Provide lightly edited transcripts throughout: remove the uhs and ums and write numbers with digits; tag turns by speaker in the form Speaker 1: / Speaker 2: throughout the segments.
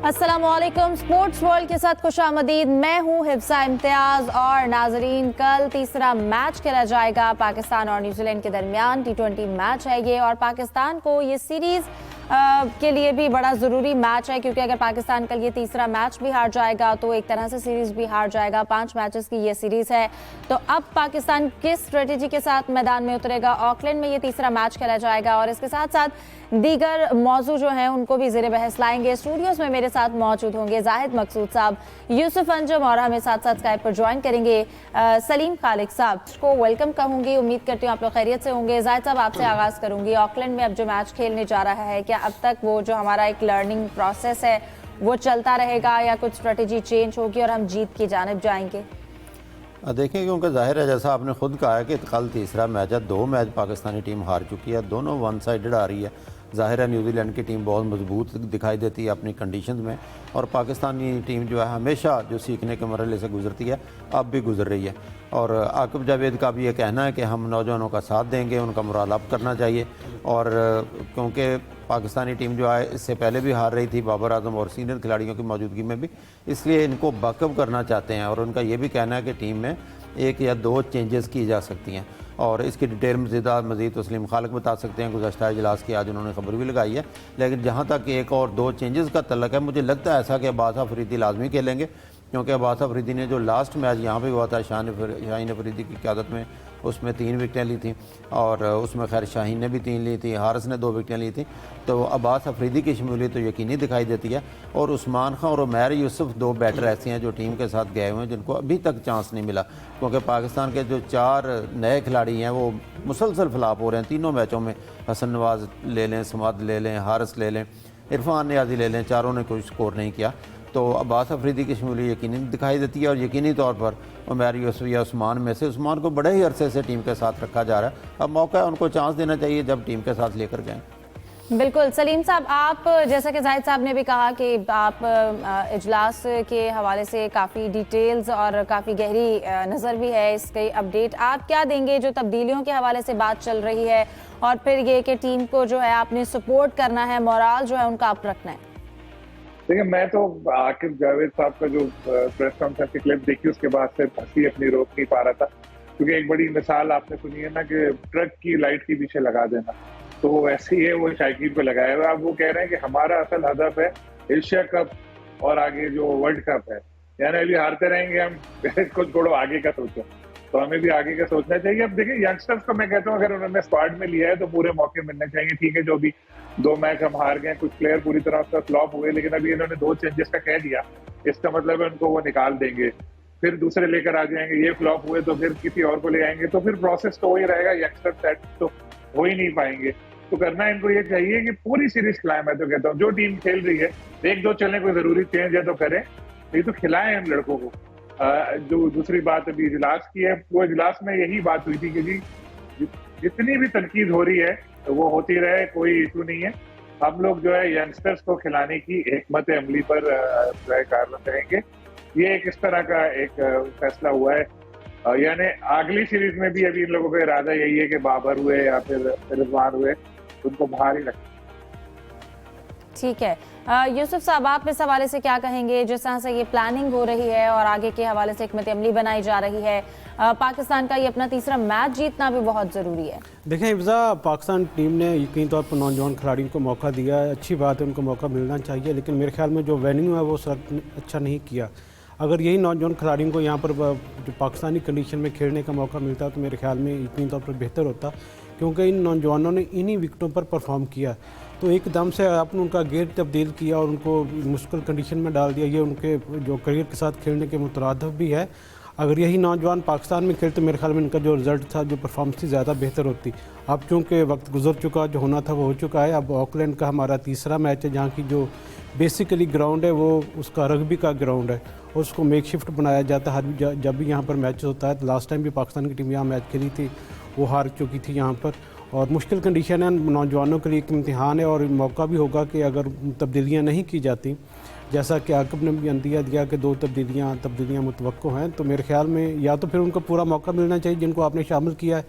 Speaker 1: अस्सलामुअलैकुम, sports world के साथ खुशामदीद। मैं हूं हिफ्सा इम्तियाज। और नाजरीन, कल तीसरा मैच खेला जाएगा पाकिस्तान और न्यूजीलैंड के दरमियान। T20 मैच है ये, और पाकिस्तान को ये सीरीज़ के लिए भी बड़ा ज़रूरी मैच है, क्योंकि अगर पाकिस्तान कल ये तीसरा मैच भी हार जाएगा तो एक तरह से सीरीज़ भी हार जाएगा। 5 मैचेस की ये सीरीज़ है, तो अब पाकिस्तान किस स्ट्रेटेजी के साथ मैदान में उतरेगा। ऑकलैंड में ये तीसरा मैच खेला जाएगा, और इसके साथ साथ दीगर मौजू जो हैं उनको भी ज़ेर बहस लाएंगे। स्टूडियोज़ में मेरे साथ मौजूद होंगे जाहिद मकसूद साहब, यूसुफ अंजुम, और हमें साथ साथ स्काइप पर ज्वाइन करेंगे सलीम खालिक साहब को वेलकम कहूँगी। उम्मीद करती हूँ आप लोग खैरियत से होंगे। जाहिद साहब, आपसे आगाज़ करूँगी। ऑकलैंड में अब जो मैच खेलने जा रहा है, क्या अब तक वो जो हमारा एक लर्निंग प्रोसेस है वो चलता रहेगा, या कुछ स्ट्रेटेजी चेंज होगी और हम जीत की जानिब जाएंगे?
Speaker 2: देखें, क्योंकि जाहिर है जैसा आपने खुद कहा है कि कल तीसरा मैच है। 2 मैच पाकिस्तानी टीम हार चुकी है, दोनों वन साइडेड आ रही है। ज़ाहिर है न्यूजीलैंड की टीम बहुत मजबूत दिखाई देती है अपनी कंडीशंस में, और पाकिस्तानी टीम जो है हमेशा जो सीखने के मरहले से गुजरती है अब भी गुजर रही है। और आकिब जावेद का भी ये कहना है कि हम नौजवानों का साथ देंगे, उनका मोराल अप करना चाहिए। और क्योंकि पाकिस्तानी टीम जो है इससे पहले भी हार रही थी बाबर आजम और सीनियर खिलाड़ियों की मौजूदगी में भी, इसलिए इनको बैकअप करना चाहते हैं। और उनका ये भी कहना है कि टीम में 1 या 2 चेंजेस की जा सकती हैं, और इसकी डिटेल मज़ीद तस्लीम खालिक बता सकते हैं। गुज़श्ता इजलास की आज उन्होंने खबर भी लगाई है। लेकिन जहाँ तक 1 और 2 चेंजेस का तल्लक है, मुझे लगता है ऐसा कि अब्बास अफरीदी लाजमी खेलेंगे, क्योंकि अब्बास अफरीदी ने जो लास्ट मैच यहाँ पे हुआ था शाहीन अफरीदी की क़यादत में, उसमें 3 विकेटें ली थी, और उसमें खैर शाहीन ने भी 3 ली थी, हारिस ने 2 विकेटें ली थी। तो अब्बास अफरीदी की शमूलियत तो यकीनी दिखाई देती है। और उस्मान खां और उमैर यूसुफ 2 बैटर ऐसे हैं जो टीम के साथ गए हुए हैं, जिनको अभी तक चांस नहीं मिला, क्योंकि पाकिस्तान के जो 4 नए खिलाड़ी हैं वो मुसलसल फ्लॉप हो रहे हैं तीनों मैचों में। हसन नवाज ले लें, समद ले लें, हारिस ले लें, इरफान नियाज़ी ले लें, चारों ने कोई स्कोर नहीं किया। तो अब्बास अफरीदी की शमूलियत यकीनी दिखाई देती है, और यकीनी तौर पर उमैर यूसुफ या उस्मान में से उस्मान को बड़े ही अरसे से टीम के साथ रखा जा रहा है। अब मौका है, उनको चांस देना चाहिए जब टीम के साथ लेकर जाएँ।
Speaker 1: बिल्कुल। सलीम साहब, आप जैसा कि जाहिद साहब ने भी कहा कि आप इजलास के हवाले से काफ़ी डिटेल्स और काफ़ी गहरी नज़र भी है इसकी अपडेट, आप क्या देंगे जो तब्दीलियों के हवाले से बात चल रही है, और फिर ये कि टीम को जो है आपने सपोर्ट करना है, मोराल जो है उनका आप रखना है?
Speaker 3: देखिए, मैं तो आकिब जावेद साहब का जो प्रेस कॉन्फ्रेंस की क्लिप देखी उसके बाद से हंसी अपनी रोक नहीं पा रहा था, क्योंकि एक बड़ी मिसाल आपने सुनी है ना कि ट्रक की लाइट के पीछे लगा देना, तो वो वैसे ही है, वो शायकीन पे लगाया हुआ है। अब वो कह रहे हैं कि हमारा असल हदफ है एशिया कप और आगे जो वर्ल्ड कप है, यानी अभी हारते रहेंगे हम, कुछ छोड़ो आगे का सोचो, तो हमें भी आगे का सोचना चाहिए। अब देखिए, यंगस्टर्स को मैं कहता हूँ अगर उन्होंने स्क्वाड में लिया है तो पूरे मौके मिलने चाहिए। ठीक है, जो भी 2 मैच हम हार गए, कुछ प्लेयर पूरी तरह से फ्लॉप हुए, लेकिन अभी इन्होंने 2 चेंजेस का कह दिया, इसका मतलब है उनको वो निकाल देंगे, फिर दूसरे लेकर आ जाएंगे। ये फ्लॉप हुए तो फिर किसी और को ले आएंगे, तो फिर प्रोसेस तो वही रहेगा, यंगस्टर सेट तो हो ही नहीं पाएंगे। तो करना इनको ये चाहिए कि पूरी सीरीज खिलाएं। मैं तो कहता हूँ जो टीम खेल रही है 1-2 चलने कोई जरूरी चेंज है तो करें, नहीं तो खिलाएं हम लड़कों को। जो दूसरी बात अभी इजलास की है, वो इजलास में यही बात हुई थी कि जी जितनी भी तनकीद हो रही है तो वो होती रहे, कोई इशू नहीं है। हम लोग जो है यंगस्टर्स को खिलाने की हिकमत अमली पर कार्य करेंगे। ये एक इस तरह का एक फैसला हुआ है, यानी अगली सीरीज में भी अभी इन लोगों का इरादा यही है कि बाबर हुए या फिर रिजवान हुए, उनको बाहर ही रखें।
Speaker 1: ठीक है। यूसुफ साहब, आप इस हवाले से क्या कहेंगे? जिस तरह से ये प्लानिंग हो रही है और आगे के हवाले से हिकमत अमली बनाई जा रही है, पाकिस्तान का ये अपना तीसरा मैच जीतना भी बहुत ज़रूरी है।
Speaker 4: देखें हिफ्ज़ा, पाकिस्तान टीम ने यकीनी तौर पर नौजवान खिलाड़ियों को मौका दिया है, अच्छी बात है, उनको मौका मिलना चाहिए, लेकिन मेरे ख्याल में जो वेन्यू है वो सर अच्छा नहीं किया। अगर यही नौजवान खिलाड़ियों को यहाँ पर जो पाकिस्तानी कंडीशन में खेलने का मौका मिलता तो मेरे ख्याल में यकीनी तौर पर बेहतर होता, क्योंकि इन नौजवानों ने इन्हीं विकेटों पर परफॉर्म किया। तो एकदम से आपने उनका गेट तब्दील किया और उनको मुश्किल कंडीशन में डाल दिया, ये उनके जो करियर के साथ खेलने के मुतरादिफ भी है। अगर यही नौजवान पाकिस्तान में खेलते मेरे ख्याल में इनका जो रिज़ल्ट था, जो परफॉर्मेंस थी, ज़्यादा बेहतर होती। अब चूँकि वक्त गुजर चुका, जो होना था वो हो चुका है। अब ऑकलैंड का हमारा तीसरा मैच है, जहाँ की जो बेसिकली ग्राउंड है वो उसका रग्बी का ग्राउंड है, और उसको मेक शिफ्ट बनाया जाता है। हर जब भी यहाँ पर मैच होता है, तो लास्ट टाइम भी पाकिस्तान की टीम यहाँ मैच खेली थी, वो हार चुकी थी यहाँ पर, और मुश्किल कंडीशन है। नौजवानों के लिए एक इम्तिहान है, और मौका भी होगा कि अगर तब्दीलियाँ नहीं की जाती, जैसा कि आकिब ने भी अंदिया दिया कि 2 तब्दीलियाँ मुतवक्को हैं, तो मेरे ख्याल में या तो फिर उनको पूरा मौका मिलना चाहिए जिनको आपने शामिल किया है,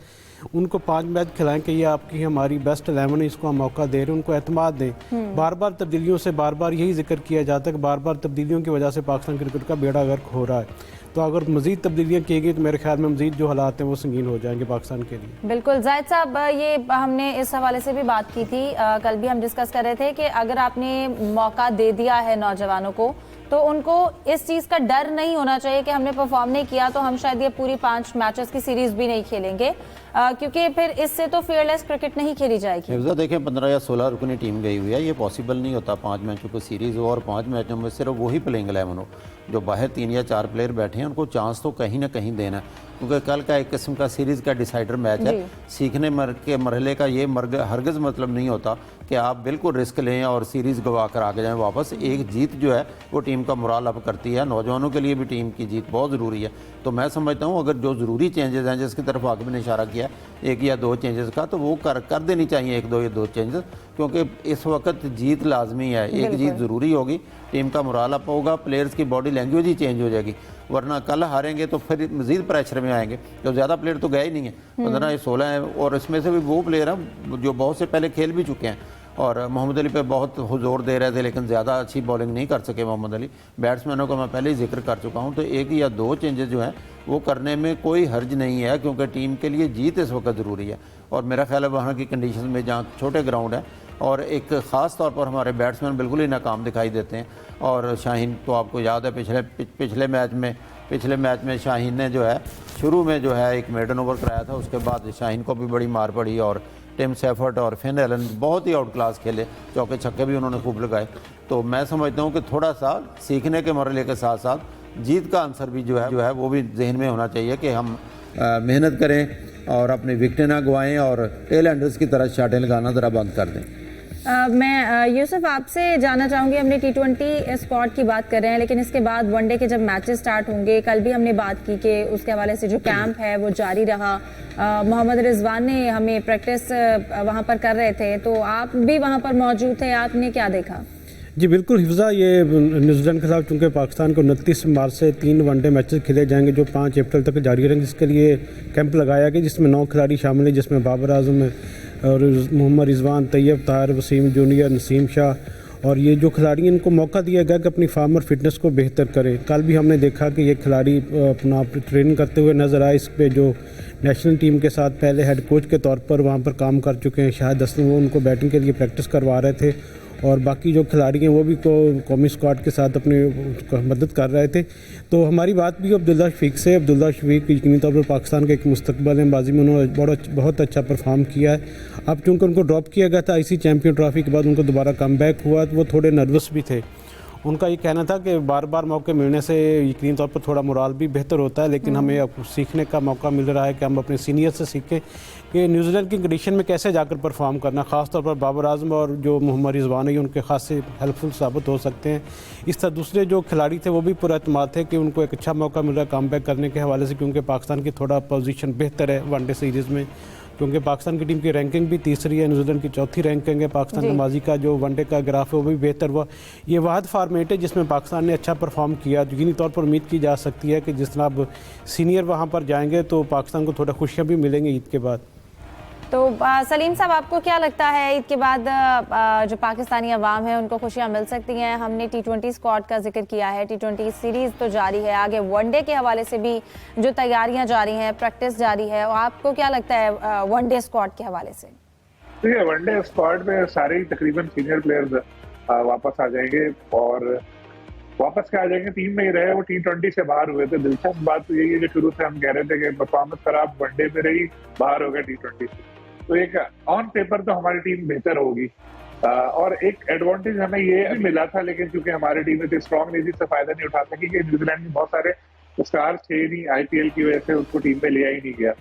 Speaker 4: उनको 5 मैच खिलाएं कि ये आपकी हमारी बेस्ट 11 है, इसको हम मौका दे रहे हैं, उनको एतमाद दें बार बार तब्दीलियों से बार बार यही जिक्र किया जाता है कि बार बार तब्दीलियों की वजह से पाकिस्तान क्रिकेट का बेड़ा गर्क हो रहा है। तो अगर मज़ीद तब्दीलियाँ की गई तो मेरे ख्याल में मज़ीद जो हालात हैं वो संगीन हो जाएंगे पाकिस्तान के लिए।
Speaker 1: बिल्कुल जाहिद साहब, ये हमने इस हवाले से भी बात की थी, कल भी हम डिस्कस कर रहे थे कि अगर आपने मौका दे दिया है नौजवानों को तो उनको इस चीज़ का डर नहीं होना चाहिए कि हमने परफॉर्म नहीं किया तो हम शायद ये पूरी 5 मैचेस की सीरीज भी नहीं खेलेंगे, क्योंकि फिर इससे तो फेयरलेस क्रिकेट नहीं खेली जाएगी।
Speaker 2: हिफ्जा देखें 15 या 16 रुकनी टीम गई हुई है, ये पॉसिबल नहीं होता 5 मैचों को सीरीज़ हो और 5 मैचों में सिर्फ वही प्लेइंग 11 हो। जो बाहर 3 या 4 प्लेयर बैठे हैं उनको चांस तो कहीं ना कहीं देना है, क्योंकि कल का एक किस्म का सीरीज़ का डिसाइडर मैच है। सीखने के मरहले का ये हरगज़ मतलब नहीं होता कि आप बिल्कुल रिस्क लें और सीरीज़ गवा कर आगे जाएं वापस। एक जीत जो है वो टीम का मोराल अप करती है, नौजवानों के लिए भी टीम की जीत बहुत ज़रूरी है। तो मैं समझता हूँ अगर जो ज़रूरी चेंजेस हैं जिसकी तरफ आगे ने इशारा किया 1 या 2 चेंजेस का, तो वो कर देनी चाहिए 1 या 2 चेंजेस, क्योंकि इस वक्त जीत लाजमी है। एक जीत ज़रूरी होगी, टीम का मोराल अप होगा, प्लेयर्स की बॉडी लैंग्वेज ही चेंज हो जाएगी, वरना कल हारेंगे तो फिर मज़ीद प्रेशर में आएंगे। तो ज़्यादा प्लेयर तो गए ही नहीं है, 15 या 16 हैं और इसमें से भी वो प्लेयर हैं जो बहुत से पहले खेल भी चुके हैं और मोहम्मद अली पे बहुत जोर दे रहे थे लेकिन ज़्यादा अच्छी बॉलिंग नहीं कर सके मोहम्मद अली। बैट्समैनों का मैं पहले ही जिक्र कर चुका हूँ, तो 1 या 2 चेंजेस जो हैं वो करने में कोई हर्ज नहीं है, क्योंकि टीम के लिए जीत इस वक्त ज़रूरी है। और मेरा ख्याल है वहाँ की कंडीशन में जहाँ छोटे ग्राउंड है और एक ख़ास तौर पर हमारे बैट्समैन बिल्कुल ही नाकाम दिखाई देते हैं। और शाहीन तो आपको याद है पिछले मैच में शाहीन ने जो है शुरू में जो है एक मेडन ओवर कराया था, उसके बाद शाहीन को भी बड़ी मार पड़ी और टिम सेफर्ट और फिन एलन बहुत ही आउट क्लास खेले, चौके छक्के भी उन्होंने खूब लगाए। तो मैं समझता हूँ कि थोड़ा सा सीखने के मरहले के साथ साथ जीत का आंसर भी जो है वो भी जहन में होना चाहिए कि हम मेहनत करें और अपनी विकेटें ना गंवाएं और टेल एंडर्स की तरह शाटें लगाना ज़रा बंद कर दें।
Speaker 1: मैं यूसुफ आपसे जानना चाहूँगी, हमने T20 स्क्वाड की बात कर रहे हैं लेकिन इसके बाद वनडे के जब मैचेस स्टार्ट होंगे, कल भी हमने बात की कि उसके हवाले से जो कैंप है वो जारी रहा। मोहम्मद रिजवान ने हमें प्रैक्टिस वहाँ पर कर रहे थे, तो आप भी वहाँ पर मौजूद थे, आपने क्या देखा?
Speaker 4: जी बिल्कुल हिफ्जा, ये न्यूजीलैंड के खिलाफ चूँकि पाकिस्तान को 29 मार्च से 3 वनडे मैचेस खेले जाएंगे जो 5 अप्रैल तक जारी रहेंगे, जिसके लिए कैंप लगाया गया जिसमें 9 खिलाड़ी शामिल हैं, जिसमें बाबर आजम और मोहम्मद रिजवान, तैयब, ताहिर, वसीम जूनियर, नसीम शाह। और ये जो खिलाड़ी इनको मौका दिया गया कि अपनी फार्म और फिटनेस को बेहतर करें। कल भी हमने देखा कि ये खिलाड़ी अपना ट्रेनिंग करते हुए नज़र आए। इस पे जो नेशनल टीम के साथ पहले हेड कोच के तौर पर वहाँ पर काम कर चुके हैं शाहिद असलम, वो उनको बैटिंग के लिए प्रैक्टिस करवा रहे थे और बाकी जो खिलाड़ी हैं वो भी कौमी स्क्वाड के साथ अपनी मदद कर रहे थे। तो हमारी बात भी अब्दुल्ला शफीक से। अब्दुल्ला शफीक यकीनी तौर पर पाकिस्तान के एक मुस्तकबिल हैं, बाजी में उन्होंने बहुत अच्छा परफॉर्म किया है। अब चूँकि उनको ड्रॉप किया गया था आईसी चैम्पियन ट्रॉफी के बाद, उनको दोबारा कम बैक हुआ तो वो थोड़े नर्वस भी थे। उनका ये कहना था कि बार बार मौके मिलने से यकीनी तौर पर थोड़ा मोराल भी बेहतर होता है, लेकिन हमें अब सीखने का मौका मिल रहा है कि हम अपने सीनियर से सीखें कि न्यूजीलैंड की कंडीशन में कैसे जाकर परफॉर्म करना। ख़ासतौर पर बाबर आजम और जो मोहम्मद रिजवान है उनके खास से हेल्पफुल साबित हो सकते हैं। इस तरह दूसरे जो खिलाड़ी थे वो भी पूरा एतमाद थे कि उनको एक अच्छा मौका मिल रहा है कम बैक करने के हवाले से, क्योंकि पाकिस्तान की थोड़ा पोजीशन बेहतर है वनडे सीरीज़ में, क्योंकि पाकिस्तान की टीम की रैंकिंग भी 3री है, न्यूजीलैंड की 4थी रैंकिंग है। पाकिस्तान का माजी का जो वनडे का ग्राफ है वो भी बेहतर हुआ। ये वाहद फॉर्मेट है जिसमें पाकिस्तान ने अच्छा परफॉर्म किया। यकीनी तौर पर उम्मीद की जा सकती है कि जिस तरह अब सीनियर वहाँ पर जाएंगे तो पाकिस्तान को थोड़ा खुशियाँ भी मिलेंगी ईद के बाद।
Speaker 1: तो सलीम साहब, आपको क्या लगता है ईद के बाद जो पाकिस्तानी अवाम है उनको खुशियां मिल सकती हैं? हमने T20 स्क्वाड का जिक्र किया है, T20 सीरीज़ तो जारी है, आगे वनडे के हवाले से भी जो तैयारियां जारी हैं, प्रैक्टिस जारी है, और आपको क्या लगता है वनडे स्क्वाड के हवाले से?
Speaker 3: ठीक है, वनडे स्क्वाड में सारे तकरीबन सीनियर प्लेयर्स वापस आ जाएंगे और वापस क्या आ जाएंगे, टीम में ही रहे, वो T20 से बाहर हुए थे। दिलचस्प बात तो यही है कि शुरू से हम कह रहे थे कि परफॉर्मेंस खराब वनडे में रही, बाहर हो गया T20 से, तो एक ऑन पेपर तो हमारी टीम बेहतर होगी और एक एडवांटेज हमें ये मिला था, लेकिन क्योंकि हमारी टीम इतनी स्ट्रॉन्ग नहीं थी, इससे फायदा नहीं उठा सकी कि न्यूजीलैंड में बहुत सारे स्टार्स थे नहीं, IPL की वजह से उसको टीम में लिया ही नहीं गया।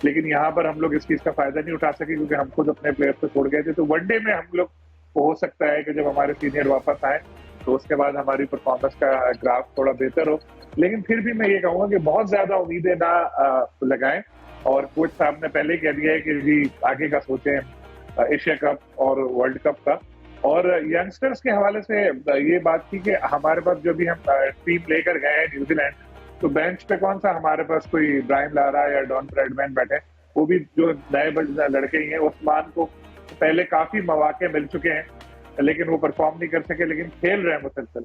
Speaker 3: लेकिन यहाँ पर हम लोग इस चीज का फायदा नहीं उठा सके क्योंकि हम खुद अपने प्लेयर्स को छोड़ गए थे। तो वनडे में हम लोग को हो सकता है कि जब हमारे सीनियर वापस आए तो उसके बाद हमारी परफॉर्मेंस का ग्राफ थोड़ा बेहतर हो, लेकिन फिर भी मैं ये कहूँगा कि बहुत ज्यादा उम्मीदें ना लगाएं। और कोच साहब ने पहले कह दिया है कि जी आगे का सोचें एशिया कप और वर्ल्ड कप का। और यंगस्टर्स के हवाले से ये बात थी कि हमारे पास जो भी हम टीम लेकर गए हैं न्यूजीलैंड, तो बेंच पे कौन सा हमारे पास कोई ब्रायन लारा या डॉन ब्रैडमैन बैठे, वो भी जो नए लड़के ही हैं। उस्मान को पहले काफी मौके मिल चुके हैं लेकिन वो परफॉर्म नहीं कर सके, लेकिन खेल रहे हैं मुसलसल।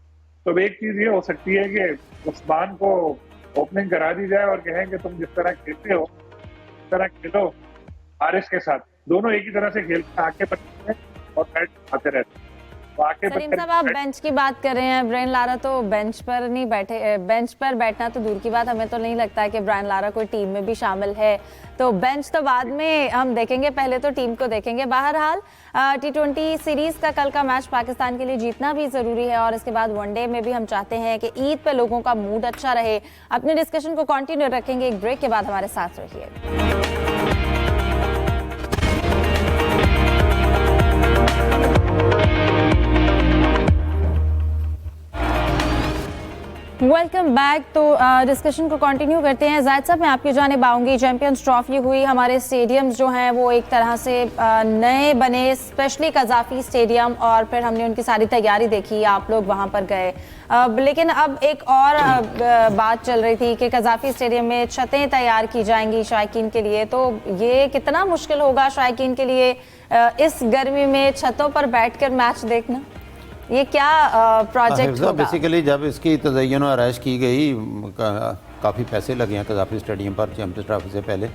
Speaker 3: तो अब एक चीज ये हो सकती है कि उस्मान को ओपनिंग करा दी जाए और कहें कि तुम जिस तरह खेलते हो उस तरह खेलो हारिस के साथ। दोनों एक ही तरह से खेलते हैं, आके पकड़ते हैं और बैट आते रहते हैं। तो आके
Speaker 1: सलीम साहब, आप बेंच की बात कर रहे हैं, ब्रायन लारा तो बेंच पर नहीं बैठे, बेंच पर बैठना तो दूर की बात, हमें तो नहीं लगता है कि ब्रायन लारा कोई टीम में भी शामिल है। तो बेंच तो बाद में हम देखेंगे, पहले तो टीम को देखेंगे। बहरहाल T20 सीरीज का कल का मैच पाकिस्तान के लिए जीतना भी जरूरी है और इसके बाद वनडे में भी हम चाहते हैं कि ईद पे लोगों का मूड अच्छा रहे। अपने डिस्कशन को कंटिन्यू रखेंगे, एक ब्रेक के बाद हमारे साथ रहिए। Welcome back. तो डिस्कशन को कंटिन्यू करते हैं। जायद साहब, मैं आपकी जानिब आऊँगी। चैंपियंस ट्रॉफी हुई, हमारे स्टेडियम्स जो हैं वो एक तरह से नए बने, स्पेशली कज़ाफ़ी स्टेडियम, और फिर हमने उनकी सारी तैयारी देखी, आप लोग वहाँ पर गए। लेकिन अब एक और बात चल रही थी कि कज़ाफ़ी स्टेडियम में छतें तैयार की जाएंगी शायकीन के लिए। तो ये कितना मुश्किल होगा शायकीन के लिए इस गर्मी में छतों पर बैठकर मैच देखना? ये क्या प्रोजेक्ट होगा?
Speaker 2: बेसिकली जब इसकी तज़य्युन और आराइश की गई, काफ़ी पैसे लगे हैं कज़ाफ़ी स्टेडियम पर चैंपियंस ट्रॉफी से पहले।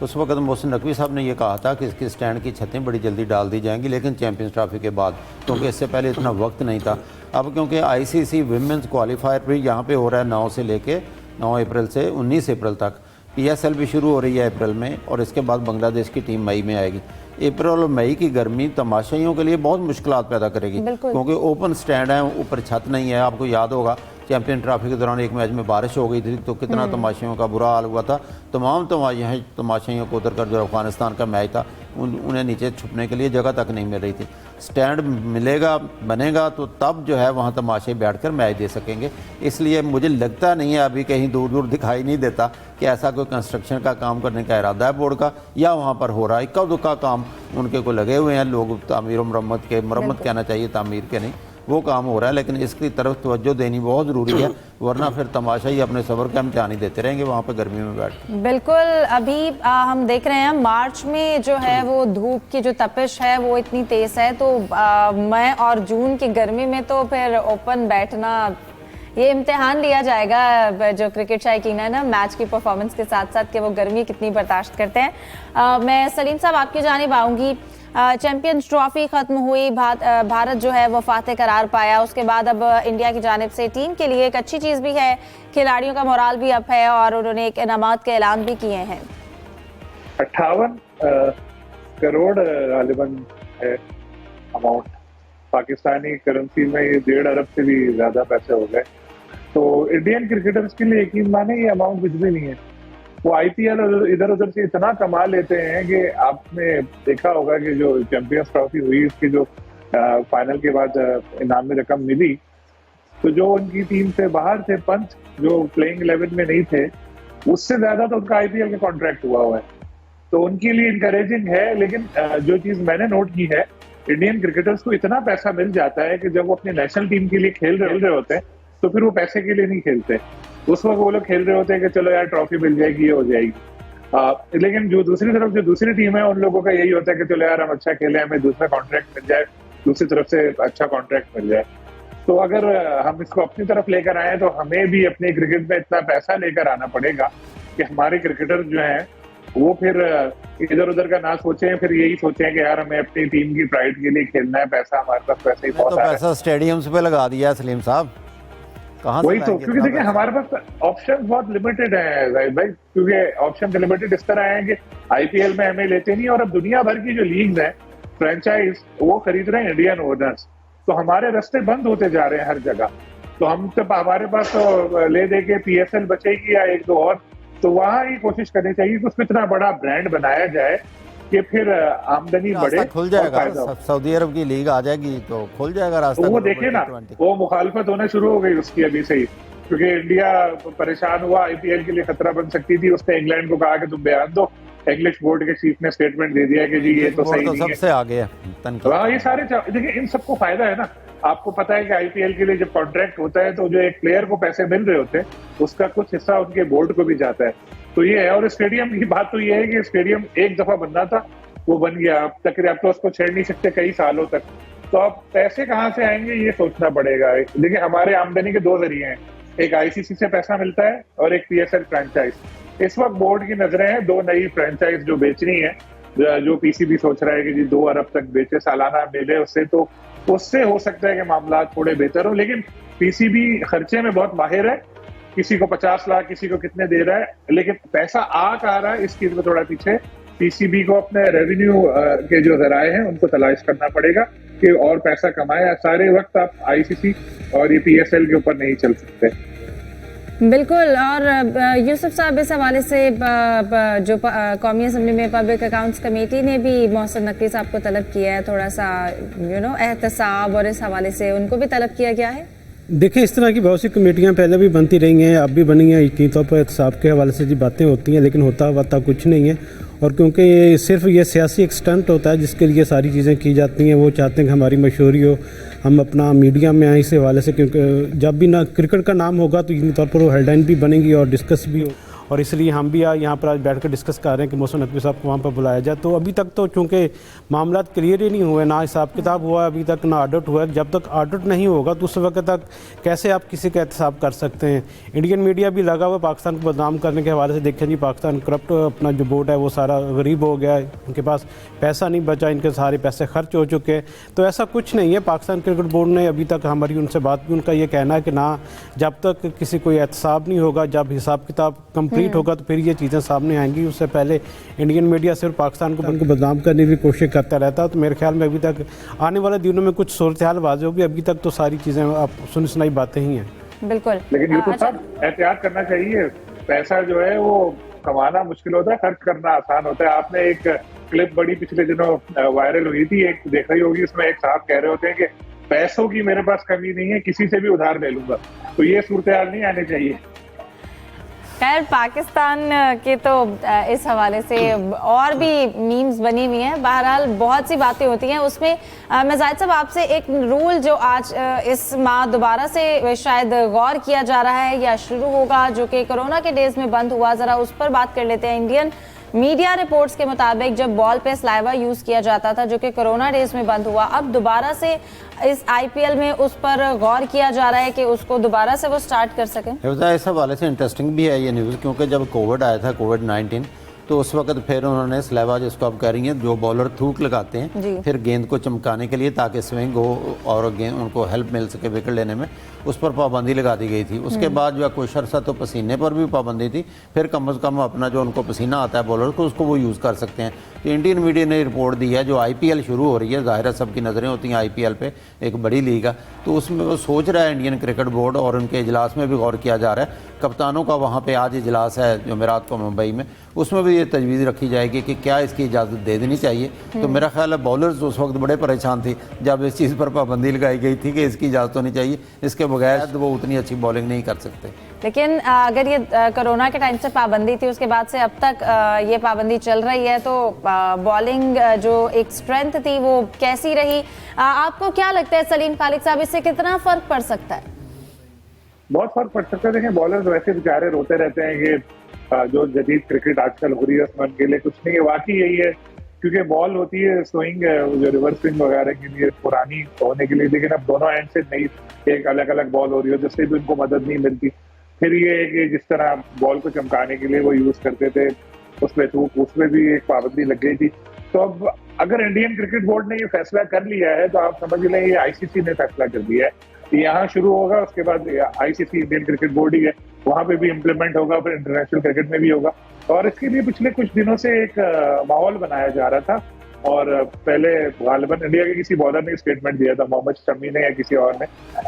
Speaker 2: उस वक्त मोहसिन नकवी साहब ने ये कहा था कि इसकी स्टैंड की छतें बड़ी जल्दी डाल दी जाएंगी, लेकिन चैंपियंस ट्रॉफी के बाद, क्योंकि इससे पहले इतना वक्त नहीं था। अब क्योंकि ICC विमेंस क्वालिफायर भी यहाँ पे हो रहा है 9 से लेके 9 अप्रैल से 19 अप्रैल तक। PSL भी शुरू हो रही है अप्रैल में, और इसके बाद बांग्लादेश की टीम मई में आएगी। अप्रैल और मई की गर्मी तमाशाइयों के लिए बहुत मुश्किलात पैदा करेगी, क्योंकि ओपन स्टैंड है, ऊपर छत नहीं है। आपको याद होगा चैंपियन ट्रॉफी के दौरान एक मैच में बारिश हो गई थी तो कितना तमाशाइयों का बुरा हाल हुआ था। तमाम तमाशाइयों को उतर कर जो अफगानिस्तान का मैच था उन्हें नीचे छुपने के लिए जगह तक नहीं मिल रही थी। स्टैंड मिलेगा, बनेगा तो तब जो है वहाँ तमाशे बैठकर मैच दे सकेंगे। इसलिए मुझे लगता नहीं है, अभी कहीं दूर दूर दिखाई नहीं देता कि ऐसा कोई कंस्ट्रक्शन का काम करने का इरादा है बोर्ड का, या वहाँ पर हो रहा है। इक्का दुक्का काम उनके को लगे हुए हैं लोग, तामीर मरम्मत कहना चाहिए, तामीर के नहीं, वो काम हो रहा है। लेकिन इसकी तरफ तवज्जो देनी बहुत ज़रूरी है, वरना फिर तमाशा ही अपने सबर का इम्तिहान ही देते रहेंगे वहाँ पे गर्मी में बैठ।
Speaker 1: बिल्कुल। अभी हम देख रहे हैं मार्च में जो है वो धूप की जो तपिश है वो इतनी तेज़ है, तो मई और जून की गर्मी में तो फिर ओपन बैठना, ये इम्तिहान लिया जाएगा जो क्रिकेट शायकीन है ना, मैच की परफॉर्मेंस के साथ साथ कि वो गर्मी कितनी बर्दाश्त करते हैं। मैं सलीम साहब आपकी जानिब आऊँगी। चैंपियंस ट्रॉफी खत्म हुई, भारत जो है वो फातेह करार पाया। उसके बाद अब इंडिया की जानिब से टीम के लिए एक अच्छी चीज़ भी है, खिलाड़ियों का मोराल भी अप है और उन्होंने एक इनामात के ऐलान भी किए हैं।
Speaker 3: 58 करोड़ गालिबन है अमाउंट, पाकिस्तानी करेंसी में ये 1.5 अरब से भी ज्यादा पैसे हो गए। तो इंडियन क्रिकेटर्स के लिए यकीन माने ये अमाउंट कुछ भी नहीं है। वो IPL इधर उधर से इतना कमा लेते हैं कि आपने देखा होगा कि जो चैंपियंस ट्रॉफी हुई उसकी जो फाइनल के बाद इनामी रकम मिली, तो जो उनकी टीम से बाहर थे पंच, जो प्लेइंग 11 में नहीं थे, उससे ज्यादा तो उनका IPL का कॉन्ट्रैक्ट हुआ है। तो उनके लिए इनकरेजिंग है। लेकिन जो चीज मैंने नोट की है, इंडियन क्रिकेटर्स को इतना पैसा मिल जाता है कि जब वो अपनी नेशनल टीम के लिए खेल रहे होते हैं तो फिर वो पैसे के लिए नहीं खेलते। उस वक्त वो लोग खेल रहे होते हैं कि चलो यार ट्रॉफी मिल जाएगी, ये हो जाएगी। लेकिन जो दूसरी तरफ जो दूसरी टीम है उन लोगों का यही होता है कि चलो यार हम अच्छा खेले, हमें दूसरा कॉन्ट्रैक्ट मिल जाए, दूसरी तरफ से अच्छा कॉन्ट्रैक्ट मिल जाए। तो अगर हम इसको अपनी तरफ लेकर आए तो हमें भी अपने क्रिकेट में इतना पैसा लेकर आना पड़ेगा कि हमारे क्रिकेटर जो हैं वो फिर इधर उधर का ना सोचें, फिर यही सोचें कि यार हमें अपनी टीम की प्राइड के लिए खेलना है, पैसा हमारे पास पैसे ही बहुत
Speaker 2: तो पैसा स्टेडियम्स पे लगा दिया सलीम साहब, कहाँ
Speaker 3: वही तो, क्योंकि देखिए हमारे पास ऑप्शन बहुत लिमिटेड है जाहिद भाई, क्योंकि ऑप्शन लिमिटेड इस तरह है कि IPL में हमें लेते नहीं, और अब दुनिया भर की जो लीग है फ्रेंचाइज वो खरीद रहे हैं इंडियन ओनर्स, तो हमारे रास्ते बंद होते जा रहे हैं हर जगह। तो हम तो हमारे पास तो ले दे के PSL बचेगी या एक दो और, तो वहाँ ही कोशिश करनी चाहिए कि उसको इतना बड़ा ब्रांड बनाया जाए कि फिर आमदनी बढ़े,
Speaker 2: खुल जाएगा। सऊदी अरब की लीग आ जाएगी तो खुल जाएगा रास्ता।
Speaker 3: तो वो देखे ना, वो मुखालफत होना शुरू हो गई उसकी अभी से ही, क्योंकि इंडिया परेशान हुआ, IPL के लिए खतरा बन सकती थी। उसने इंग्लैंड को कहा कि तुम बयान दो, इंग्लिश बोर्ड के चीफ ने स्टेटमेंट दे दिया कि जी ये तो सही नहीं है।
Speaker 2: सबसे आगे है।
Speaker 3: हाँ, ये सारे देखिए इन सबको फायदा है ना। आपको पता है कि IPL के लिए जब कॉन्ट्रैक्ट होता है तो जो एक प्लेयर को पैसे मिल रहे होते हैं उसका कुछ हिस्सा उनके बोर्ड को भी जाता है। तो ये है। और स्टेडियम की बात तो ये है कि स्टेडियम एक दफा बनना था, वो बन गया। अब तक आप तो उसको छेड़ नहीं सकते कई सालों तक। तो अब पैसे कहाँ से आएंगे ये सोचना पड़ेगा। देखिए हमारे आमदनी के 2 जरिए हैं, एक आईसीसी से पैसा मिलता है और एक पीएसएल फ्रेंचाइज। इस वक्त बोर्ड की नजरें हैं 2 नई फ्रेंचाइज जो बेचनी है, जो पीसीबी सोच रहा है कि जी 2 अरब तक बेचे, सालाना मिले उससे, तो उससे हो सकता है कि मामला थोड़े बेहतर हो। लेकिन पीसीबी खर्चे में बहुत माहिर है, किसी को 50 लाख किसी को कितने दे रहा है, लेकिन पैसा आ कहाँ रहा है इस चीज में थोड़ा पीछे। पीसीबी को अपने रेवेन्यू के जो जराए हैं उनको तलाश करना पड़ेगा कि और पैसा कमाए। सारे वक्त आप आईसीसी और ये पीएसएल के ऊपर नहीं चल सकते।
Speaker 1: बिल्कुल। और यूसुफ साहब, इस हवाले से जो कौमी असम्बली में पब्लिक अकाउंट्स कमेटी ने भी मोहसिन नकवी साहब को तलब किया है, थोड़ा सा एहतसाब, और इस हवाले से उनको भी तलब किया गया है।
Speaker 4: देखिए, इस तरह की बहुत सी कमेटियां पहले भी बनती रही हैं, अब भी बनी हैं। यकीनी तौर पर एहतसाब के हवाले से जी बातें होती हैं, लेकिन होता वाता कुछ नहीं है। और क्योंकि ये सिर्फ ये सियासी एक स्टंट होता है जिसके लिए सारी चीज़ें की जाती हैं। वो चाहते हैं कि हमारी मशहूरी हो, हम अपना मीडिया में आए इस हवाले से, क्योंकि जब भी ना क्रिकेट का नाम होगा तो यकीनी तौर पर वो हेडलाइन भी बनेगी और डिस्कस भी हो। और इसलिए हम भी यहाँ पर आज बैठकर डिस्कस कर रहे हैं कि मोहसिन नकवी साहब को वहाँ पर बुलाया जाए। तो अभी तक तो चूँकि मामला क्लियर ही नहीं हुए, ना हिसाब किताब हुआ अभी तक, ना ऑडिट हुआ। जब तक ऑडिट नहीं होगा तो उस वक्त तक कैसे आप किसी का एहतसाब कर सकते हैं। इंडियन मीडिया भी लगा हुआ पाकिस्तान को बदनाम करने के हवाले से। देखें जी, पाकिस्तान करप्ट, अपना जो बोर्ड है वो सारा गरीब हो गया है, इनके पास पैसा नहीं बचा, इनके सारे पैसे खर्च हो चुके हैं। तो ऐसा कुछ नहीं है। पाकिस्तान क्रिकेट बोर्ड ने अभी तक, हमारी उनसे बात भी, उनका ये कहना है कि ना, जब तक किसी कोई एहतसाब नहीं होगा, जब हिसाब किताब कंप्लीट होगा तो फिर ये चीज़ें सामने आएंगी। उससे पहले इंडियन मीडिया सिर्फ पाकिस्तान को उनको बदनाम करने की कोशिश करता रहता है। तो मेरे ख्याल में अभी तक आने वाले दिनों में कुछ सूरत हाल वाज़ेह होगी। अभी तक तो सारी चीज़ें आप सुनी सुनाई बातें ही हैं।
Speaker 1: बिल्कुल।
Speaker 3: लेकिन यूसुफ साहब, एहतियात करना चाहिए। पैसा जो है वो कमाना मुश्किल होता है, खर्च करना आसान होता है। आपने एक क्लिप बड़ी पिछले दिनों वायरल हुई थी, एक देख रही होगी, उसमें एक साहब कह रहे होते हैं कि पैसों की मेरे पास कमी नहीं है, किसी से भी उधार ले लूंगा। तो ये सूरत हाल नहीं आनी चाहिए।
Speaker 1: खैर, पाकिस्तान के तो इस हवाले से और भी मीम्स बनी हुई हैं। बहरहाल बहुत सी बातें होती हैं उसमें। मैं जाहिद साहब आपसे एक रूल जो आज इस माह दोबारा से शायद गौर किया जा रहा है या शुरू होगा, जो कि कोरोना के डेज में बंद हुआ, ज़रा उस पर बात कर लेते हैं। इंडियन मीडिया रिपोर्ट्स के मुताबिक जब बॉल पे स्लाइवा यूज़ किया जाता था, जो कि कोरोना डेज में बंद हुआ, अब दोबारा से इस आईपीएल में उस पर गौर किया जा रहा है कि उसको दोबारा से वो स्टार्ट कर सकें।
Speaker 2: इस हवाले से इंटरेस्टिंग भी है ये न्यूज़, क्योंकि जब कोविड आया था, कोविड-19, तो उस वक्त फिर उन्होंने स्लाइवा, जिसको आप कह रही हैं, जो बॉलर थूक लगाते हैं फिर गेंद को चमकाने के लिए ताकि स्विंग हो और गेंद उनको हेल्प मिल सके विकेट लेने में, उस पर पाबंदी लगा दी गई थी। उसके बाद जो है कुछ अरसा तो पसीने पर भी पाबंदी थी, फिर कम से कम अपना जो उनको पसीना आता है बॉलर को, उसको वो यूज़ कर सकते हैं। तो इंडियन मीडिया ने रिपोर्ट दी है, जो आईपीएल शुरू हो रही है, ज़ाहिर है सबकी नज़रें होती हैं आईपीएल पे, एक बड़ी लीग है, तो उसमें वो सोच रहा है इंडियन क्रिकेट बोर्ड, और उनके इजलास में भी गौर किया जा रहा है। कप्तानों का वहाँ पे आज इजलास है जुमेरात को मुंबई में, उसमें भी ये तजवीज़ रखी जाएगी कि क्या इसकी इजाज़त दे देनी चाहिए। तो मेरा ख्याल है बॉलर्स उस वक्त बड़े परेशान थे जब इस चीज़ पर पाबंदी लगाई गई थी कि इसकी इजाज़त होनी चाहिए, इसके बगैर वो उतनी अच्छी बॉलिंग नहीं कर सकते।
Speaker 1: लेकिन अगर ये कोरोना के टाइम से पाबंदी थी, उसके बाद से अब तक ये पाबंदी चल रही है, तो बॉलिंग जो एक स्ट्रेंथ थी वो कैसी रही? आपको क्या लगता है सलीम खालिद साहब, इससे कितना फ़र्क पड़ सकता है?
Speaker 3: बहुत फर्क पड़ सकता है। देखिए, बॉलर्स वैसे बेचारे रोते रहते हैं कि जो जदीद क्रिकेट आजकल हो रही है उसमें उनके लिए कुछ नहीं है। वाकई यही है, क्योंकि बॉल होती है स्विंग, जो रिवर्स स्विंग वगैरह के लिए पुरानी होने के लिए, लेकिन अब दोनों एंड से नई एक अलग अलग बॉल हो रही है, जिससे भी उनको मदद नहीं मिलती। फिर ये है कि जिस तरह बॉल को चमकाने के लिए वो यूज करते थे, उसमें भी एक पाबंदी लग गई थी। तो अब अगर इंडियन क्रिकेट बोर्ड ने ये फैसला कर लिया है तो आप समझ लें ये आईसीसी ने फैसला कर दिया है। यहाँ शुरू होगा, उसके बाद आईसीसी इंडियन क्रिकेट बोर्ड ही है, वहां पे भी इम्प्लीमेंट होगा, फिर इंटरनेशनल क्रिकेट में भी होगा। और इसके लिए पिछले कुछ दिनों से एक माहौल बनाया जा रहा था, और पहले गालिबन इंडिया के किसी बॉलर ने स्टेटमेंट दिया था, मोहम्मद शमी ने या किसी और ने,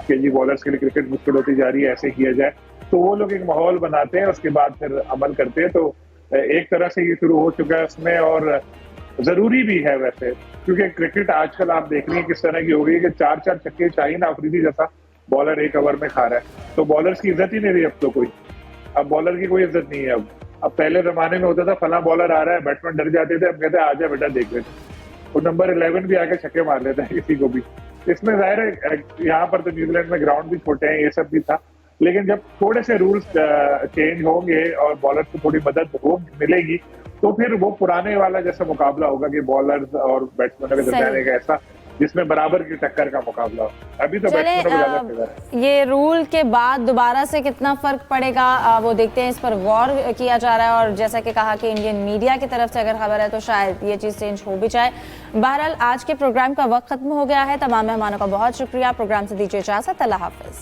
Speaker 3: कि जी बॉलर्स के लिए क्रिकेट मुश्किल होती जा रही है, ऐसे किया जाए। तो वो लोग एक माहौल बनाते हैं, उसके बाद फिर अमल करते हैं। तो एक तरह से ये शुरू हो चुका है उसमें, और जरूरी भी है वैसे, क्योंकि क्रिकेट आजकल आप देख रही हैं किस तरह की हो गई है कि 4-4 छक्के शाहीन अफरीदी जैसा बॉलर एक ओवर में खा रहा है। तो बॉलर्स की इज्जत ही नहीं रही अब तो कोई, अब बॉलर की कोई इज्जत नहीं है। अब पहले जमाने में होता था फला बॉलर आ रहा है, बैट्समैन डर जाते थे, हम कहते हैं आजा बेटा देख लेते, वो नंबर 11 भी आके छक्के मार लेता है किसी को भी। इसमें जाहिर है यहाँ पर तो न्यूजीलैंड में ग्राउंड भी छोटे हैं, ये सब भी था, लेकिन जब थोड़े से रूल्स चेंज होंगे और बॉलर को थोड़ी मदद मिलेगी, तो फिर वो पुराने वाला जैसा मुकाबला होगा कि बॉलर्स और बैट्समैनों के दरमियान एक ऐसा जिसमें बराबर की टक्कर का मुकाबला हो। अभी तो बैट्समैनों को ज्यादा फेवर है।
Speaker 1: ये रूल के बाद दोबारा से कितना फर्क पड़ेगा वो देखते हैं, इस पर गौर किया जा रहा है और जैसा कि कहा कि इंडियन मीडिया की तरफ से अगर खबर है तो शायद ये चीज़ चेंज हो भी जाए। बहरहाल आज के प्रोग्राम का वक्त खत्म हो गया है। तमाम मेहमानों का बहुत शुक्रिया। प्रोग्राम से दीजिए इजाजत। अल्लाह हाफिज।